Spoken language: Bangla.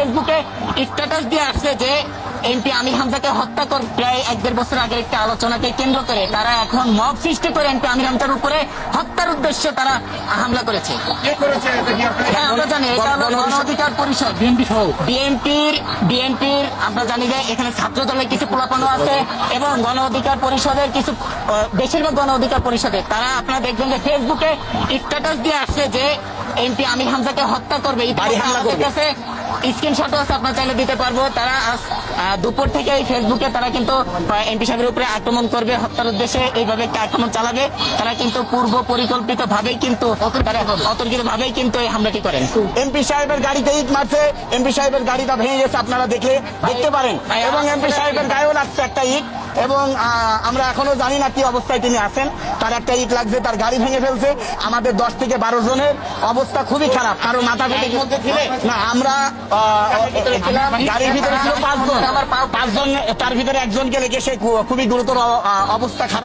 ফেসবুকে স্ট্যাটাস দিয়ে আসছে যে এমপি আমির হামজাকে হত্যা করে প্রায় 1-1.5 বছর আগের একটা আলোচনাকে কেন্দ্র করে তারা এখন মব সৃষ্টি করে এমপি আমির হামজার উপরে হত্যার উদ্দেশ্যে তারা হামলা করেছে। হ্যাঁ, আমরা জানি এটা হলো গণ অধিকার পরিষদ, বিএনপির আমরা জানি যে এখানে ছাত্র দলের কিছু পোলাপানো আছে এবং গণ অধিকার পরিষদের কিছু বেশিরভাগ গণ অধিকার পরিষদের তারা আপনারা দেখবেন যে ফেসবুকে স্ট্যাটাস দিয়ে আসছে যে এমপি আমির হামজাকে হত্যা করবে, আমাদের কাছে স্ক্রিনশটও আছে, আপনার চাইলে দিতে পারবো। তারা আজ দুপুর থেকে এই ফেসবুকে তারা কিন্তু এমপি সাহেবের উপরে আক্রমণ করবে, হত্যার উদ্দেশ্যে এইভাবে একটা আক্রমণ চালাবে। তারা কিন্তু পূর্ব পরিকল্পিত ভাবেই কিন্তু অতর্কিত ভাবেই কিন্তু এই হামলাটি করেন। এমপি সাহেবের গাড়িতে ইট মারছে, এমপি সাহেবের গাড়িটা ভেঙে গেছে, আপনারা দেখতে পারেন, এবং এমপি সাহেবের গায়েও লাগছে একটা ইট, এবং আমরা এখনো জানি না কি অবস্থায় তিনি আছেন। তার একটা ইট লাগছে, তার গাড়ি ভেঙে ফেলছে। আমাদের 10 থেকে 12 জনের অবস্থা খুবই খারাপ, কারো মাথা ফেটে না, আমরা গাড়ির ভিতরে ছিল 5 জন, তার ভিতরে একজনকে রেখে সে খুবই গুরুতর অবস্থা খারাপ।